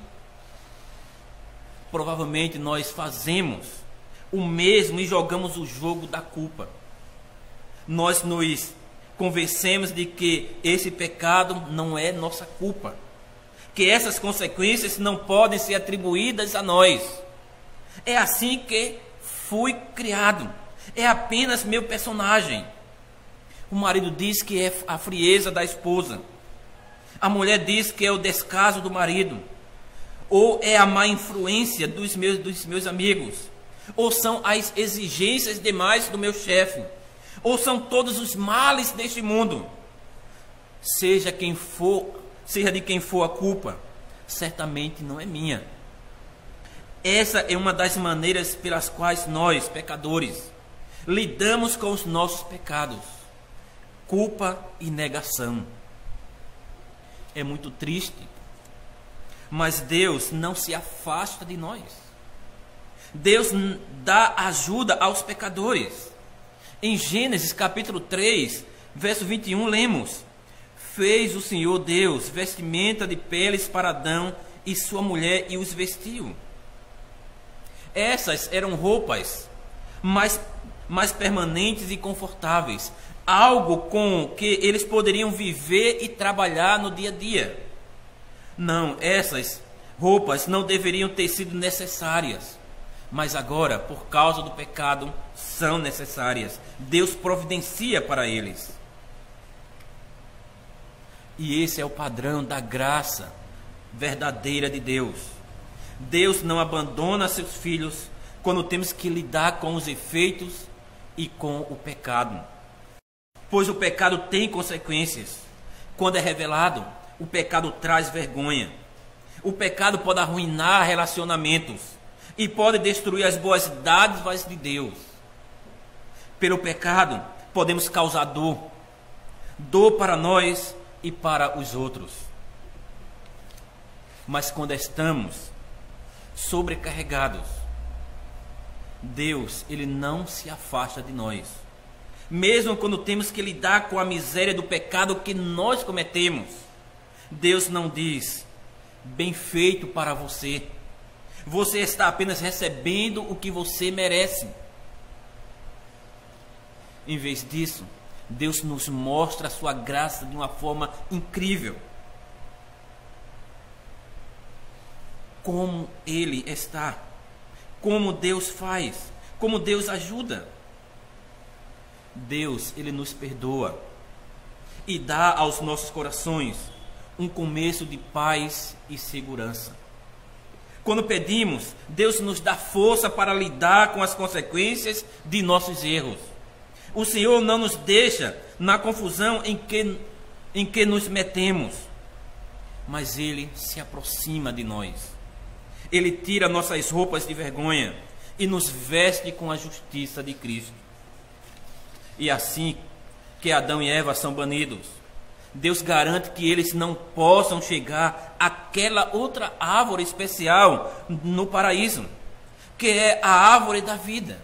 Speaker 1: Provavelmente nós fazemos o mesmo e jogamos o jogo da culpa. Nós nos convencemos de que esse pecado não é nossa culpa, que essas consequências não podem ser atribuídas a nós. É assim que fui criado, é apenas meu personagem. O marido diz que é a frieza da esposa, a mulher diz que é o descaso do marido, ou é a má influência dos meus amigos, ou são as exigências demais do meu chefe, ou são todos os males deste mundo. Seja de quem for a culpa, certamente não é minha. Essa é uma das maneiras pelas quais nós, pecadores, lidamos com os nossos pecados. culpa e negação. É muito triste, mas Deus não se afasta de nós. Deus dá ajuda aos pecadores. Em Gênesis capítulo 3, verso 21, lemos: fez o Senhor Deus vestimenta de peles para Adão e sua mulher e os vestiu. Essas eram roupas mais permanentes e confortáveis, algo com que eles poderiam viver e trabalhar no dia a dia. Não, essas roupas não deveriam ter sido necessárias, mas agora, por causa do pecado, são necessárias. Deus providencia para eles. E esse é o padrão da graça verdadeira de Deus. Deus não abandona seus filhos quando temos que lidar com os efeitos e com o pecado. Pois o pecado tem consequências. Quando é revelado, o pecado traz vergonha. O pecado pode arruinar relacionamentos e pode destruir as boas dádivas de Deus. Pelo pecado, podemos causar dor para nós e para os outros. Mas quando estamos sobrecarregados, Deus, Ele não se afasta de nós. Mesmo quando temos que lidar com a miséria do pecado que nós cometemos, Deus não diz: bem feito para você. Você está apenas recebendo o que você merece. Em vez disso, Deus nos mostra a sua graça de uma forma incrível. Como Ele está, como Deus faz, como Deus ajuda. Deus, Ele nos perdoa e dá aos nossos corações um começo de paz e segurança. Quando pedimos, Deus nos dá força para lidar com as consequências de nossos erros. O Senhor não nos deixa na confusão em que nos metemos, mas Ele se aproxima de nós. Ele tira nossas roupas de vergonha e nos veste com a justiça de Cristo. E assim que Adão e Eva são banidos, Deus garante que eles não possam chegar àquela outra árvore especial no paraíso, que é a árvore da vida.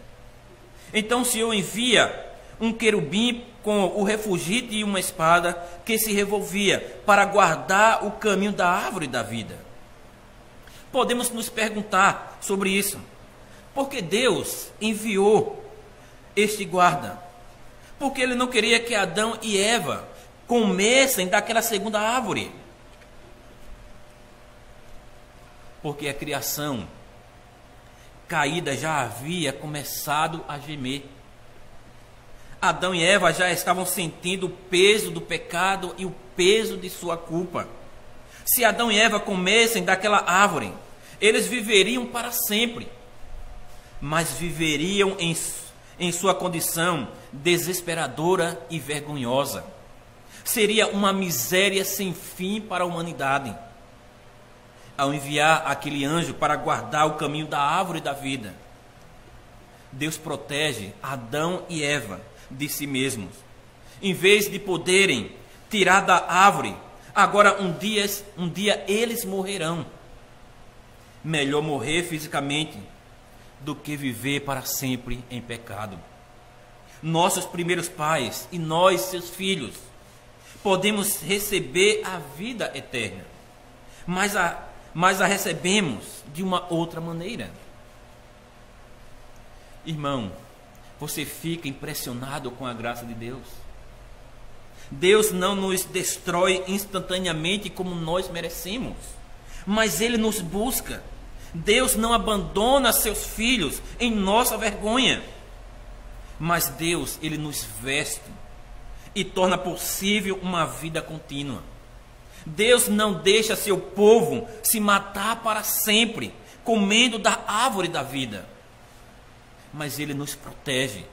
Speaker 1: Então o Senhor envia um querubim com o refugite e uma espada que se revolvia para guardar o caminho da árvore da vida. Podemos nos perguntar sobre isso. Por que Deus enviou este guarda? Porque Ele não queria que Adão e Eva comessem daquela segunda árvore. Porque a criação caída já havia começado a gemer. Adão e Eva já estavam sentindo o peso do pecado e o peso de sua culpa. Se Adão e Eva comessem daquela árvore, eles viveriam para sempre, mas viveriam em sua condição desesperadora e vergonhosa. Seria uma miséria sem fim para a humanidade. Ao enviar aquele anjo para guardar o caminho da árvore da vida, Deus protege Adão e Eva de si mesmos. Em vez de poderem tirar da árvore, agora um dia eles morrerão. Melhor morrer fisicamente do que viver para sempre em pecado. Nossos primeiros pais e nós, seus filhos, podemos receber a vida eterna, mas a recebemos de uma outra maneira. Irmão, você fica impressionado com a graça de Deus? Deus não nos destrói instantaneamente como nós merecemos, mas Ele nos busca. Deus não abandona seus filhos em nossa vergonha, mas Deus, Ele nos veste e torna possível uma vida contínua. Deus não deixa seu povo se matar para sempre, comendo da árvore da vida, mas Ele nos protege.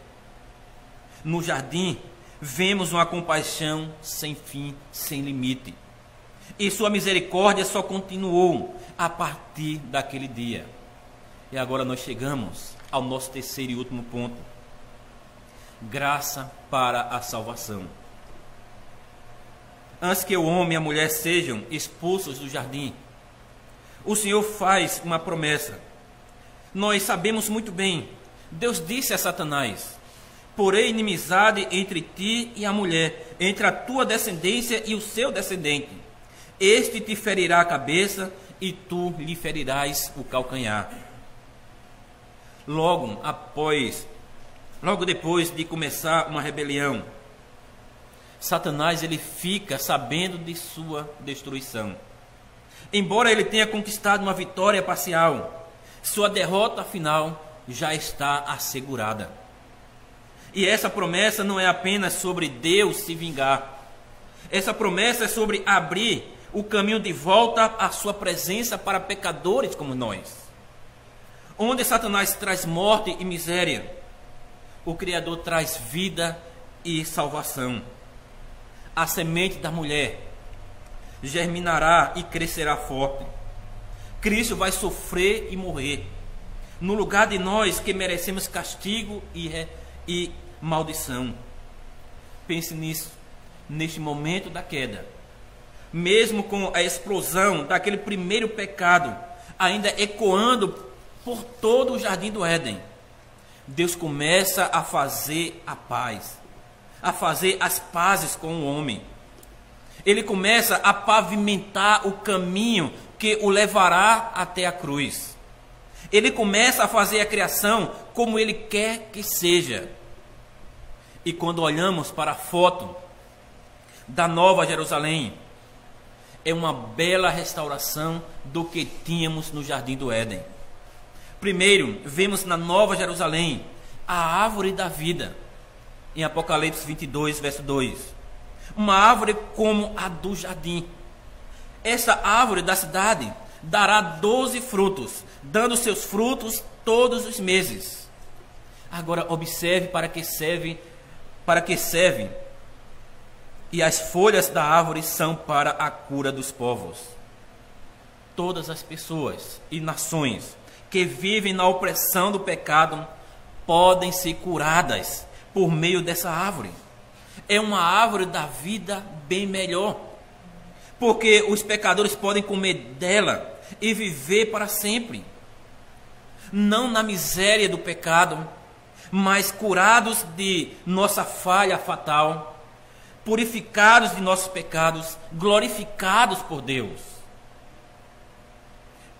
Speaker 1: No jardim, vemos uma compaixão sem fim, sem limite. E sua misericórdia só continuou a partir daquele dia. E agora nós chegamos ao nosso terceiro e último ponto. Graça para a salvação. antes que o homem e a mulher sejam expulsos do jardim, o Senhor faz uma promessa. Nós sabemos muito bem, Deus disse a Satanás: porém inimizade entre ti e a mulher, entre a tua descendência e o seu descendente. Este te ferirá a cabeça e tu lhe ferirás o calcanhar. Logo depois de começar uma rebelião, Satanás ele fica sabendo de sua destruição. Embora ele tenha conquistado uma vitória parcial, sua derrota final já está assegurada. E essa promessa não é apenas sobre Deus se vingar. Essa promessa é sobre abrir o caminho de volta à sua presença para pecadores como nós. Onde Satanás traz morte e miséria, o Criador traz vida e salvação. A semente da mulher germinará e crescerá forte. Cristo vai sofrer e morrer no lugar de nós que merecemos castigo e maldição. Pense nisso, neste momento da queda. Mesmo com a explosão daquele primeiro pecado ainda ecoando por todo o jardim do Éden, Deus começa a fazer a paz, a fazer as pazes com o homem. Ele começa a pavimentar o caminho que o levará até a cruz. Ele começa a fazer a criação como Ele quer que seja. E quando olhamos para a foto da Nova Jerusalém, é uma bela restauração do que tínhamos no Jardim do Éden. Primeiro, vemos na Nova Jerusalém a árvore da vida, em Apocalipse 22, verso 2. Uma árvore como a do jardim. Essa árvore da cidade dará 12 frutos, dando seus frutos todos os meses. Agora observe para que serve. E as folhas da árvore são para a cura dos povos. Todas as pessoas e nações que vivem na opressão do pecado podem ser curadas por meio dessa árvore. É uma árvore da vida bem melhor, porque os pecadores podem comer dela e viver para sempre, não na miséria do pecado, mas curados de nossa falha fatal, purificados de nossos pecados, glorificados por Deus.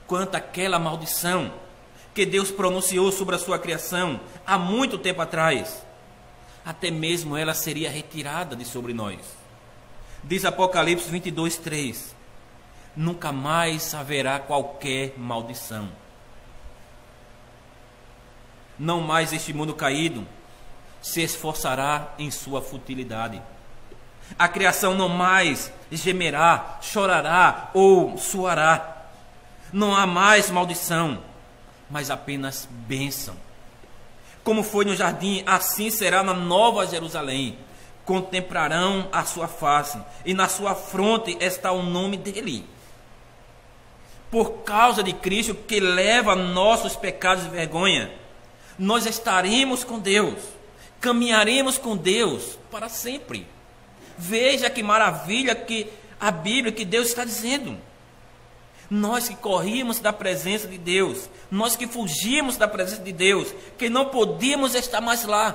Speaker 1: Quanto àquela maldição que Deus pronunciou sobre a sua criação há muito tempo atrás, até mesmo ela seria retirada de sobre nós. Diz Apocalipse 22, 3: nunca mais haverá qualquer maldição. Não mais este mundo caído se esforçará em sua futilidade. A criação não mais gemerá, chorará ou suará. Não há mais maldição, mas apenas bênção. Como foi no jardim, assim será na Nova Jerusalém. Contemplarão a sua face, e na sua fronte está o nome dele. Por causa de Cristo, que leva nossos pecados e vergonha, nós estaremos com Deus, caminharemos com Deus para sempre. Veja que maravilha que a Bíblia, que Deus está dizendo. Nós que corríamos da presença de Deus, nós que fugimos da presença de Deus, que não podíamos estar mais lá.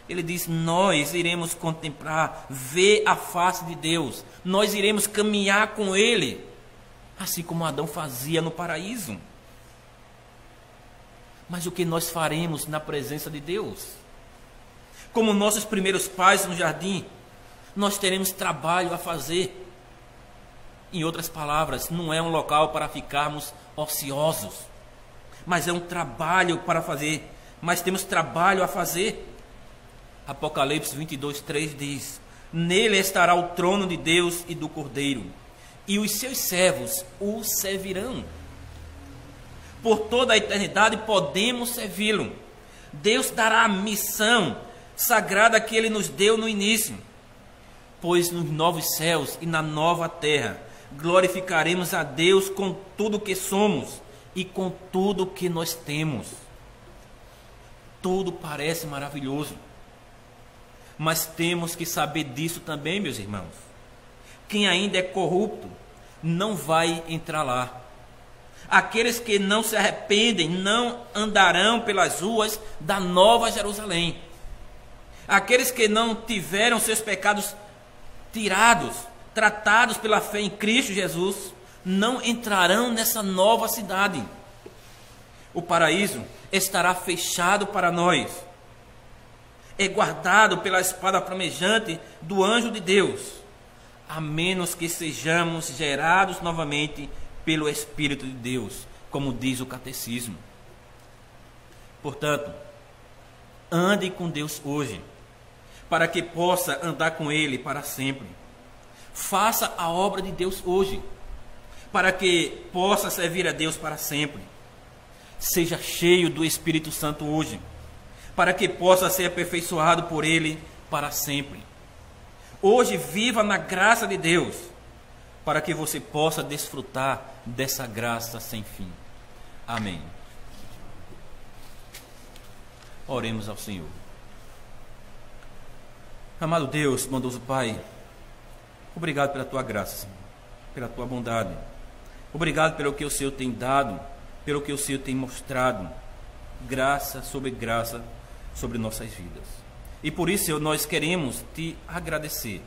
Speaker 1: Ele diz: nós iremos contemplar, ver a face de Deus, nós iremos caminhar com Ele, assim como Adão fazia no paraíso. Mas o que nós faremos na presença de Deus? Como nossos primeiros pais no jardim, nós teremos trabalho a fazer. Em outras palavras, não é um local para ficarmos ociosos, mas é um trabalho para fazer, mas temos trabalho a fazer. Apocalipse 22, 3 diz: nele estará o trono de Deus e do Cordeiro, e os seus servos o servirão. Por toda a eternidade podemos servi-lo. Deus dará a missão sagrada que Ele nos deu no início, pois nos novos céus e na nova terra glorificaremos a Deus com tudo que somos e com tudo que nós temos. Tudo parece maravilhoso, mas temos que saber disso também, meus irmãos. quem ainda é corrupto não vai entrar lá. Aqueles que não se arrependem não andarão pelas ruas da Nova Jerusalém. Aqueles que não tiveram seus pecados tirados, tratados pela fé em Cristo Jesus, não entrarão nessa nova cidade. O paraíso estará fechado para nós. É guardado pela espada flamejante do anjo de Deus, a menos que sejamos gerados novamente pelo Espírito de Deus, como diz o catecismo. Portanto, ande com Deus hoje, para que possa andar com Ele para sempre. Faça a obra de Deus hoje, para que possa servir a Deus para sempre. Seja cheio do Espírito Santo hoje, para que possa ser aperfeiçoado por Ele para sempre. Hoje viva na graça de Deus, para que você possa desfrutar dessa graça sem fim. Amém. Oremos ao Senhor. Amado Deus, bondoso Pai, obrigado pela Tua graça, Senhor, pela Tua bondade. Obrigado pelo que o Senhor tem dado, pelo que o Senhor tem mostrado, graça sobre nossas vidas. E por isso, Senhor, nós queremos Te agradecer,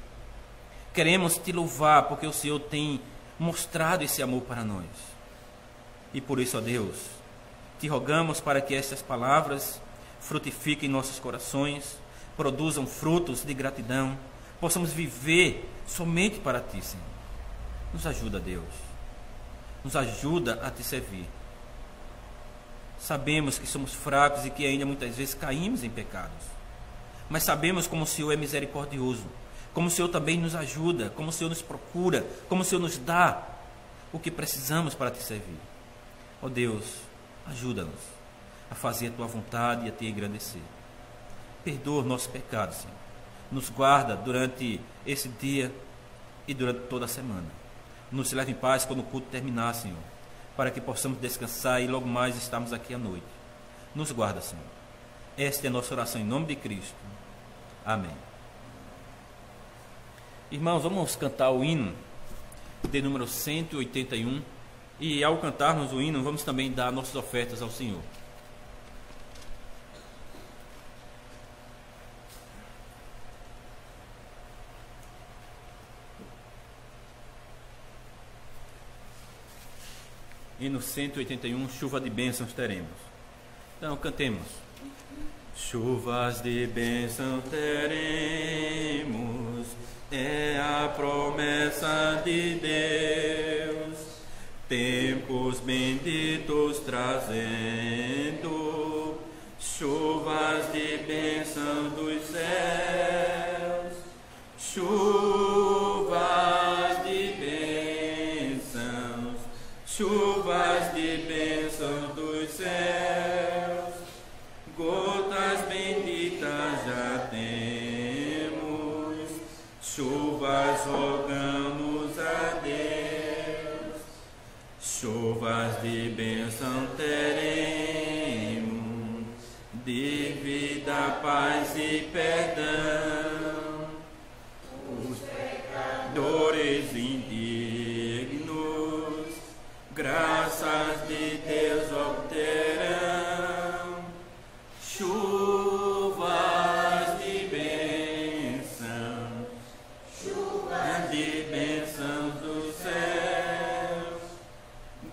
Speaker 1: queremos Te louvar, porque o Senhor tem mostrado esse amor para nós. E por isso, ó Deus, Te rogamos para que estas palavras frutifiquem em nossos corações, produzam frutos de gratidão, possamos viver somente para Ti, Senhor. Nos ajuda, Deus, nos ajuda a Te servir. Sabemos que somos fracos e que ainda muitas vezes caímos em pecados, mas sabemos como o Senhor é misericordioso, como o Senhor também nos ajuda, como o Senhor nos procura, como o Senhor nos dá o que precisamos para Te servir. Ó Deus, ajuda-nos a fazer a Tua vontade e a Te engrandecer. Perdoa os nossos pecados, Senhor. Nos guarda durante esse dia e durante toda a semana. Nos leve em paz quando o culto terminar, Senhor, para que possamos descansar e logo mais estarmos aqui à noite. Nos guarda, Senhor. Esta é a nossa oração em nome de Cristo. Amém. Irmãos, vamos cantar o hino de número 181. E ao cantarmos o hino, vamos também dar nossas ofertas ao Senhor. Hino 181, chuva de bênçãos teremos. Então, cantemos. Chuvas de bênçãos teremos, é a promessa de Deus, tempos benditos trazendo, chuvas de bênçãos dos céus, chuvas de bênçãos, chuvas de bênçãos dos céus, gotas benditas já temos, chuvas rogamos a Deus, chuvas de bênção teremos, de vida, paz e perdão, os pecadores indignos, graças de Deus obterão, chuvas de bênção, chuvas de bênçãos dos céus,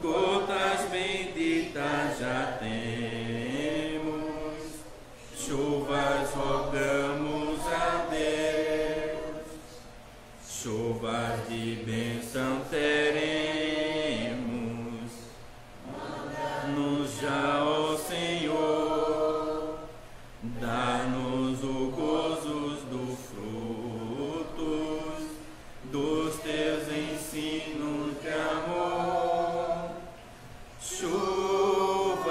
Speaker 1: gotas benditas já temos, chuvas rogamos a Deus, chuvas de bênção teremos, manda-nos já, ó Senhor, dá-nos o gozo dos frutos dos teus ensinos de amor, chuvas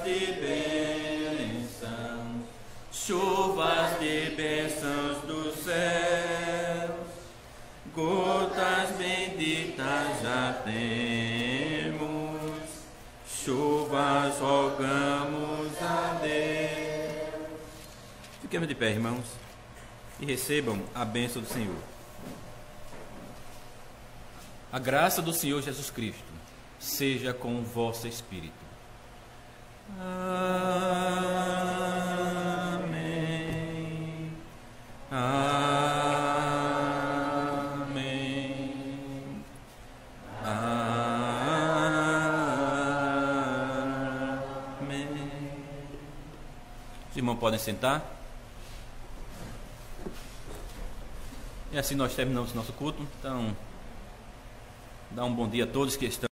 Speaker 1: de bênçãos, chuvas de bênçãos dos céus, gotas benditas já temos, chuvas rogamos a Deus. Fiquemos de pé, irmãos, e recebam a bênção do Senhor. A graça do Senhor Jesus Cristo seja com o vosso espírito. Amém. Amém. Amém. Os irmãos podem sentar. E assim nós terminamos nosso culto. Então, dá um bom dia a todos que estão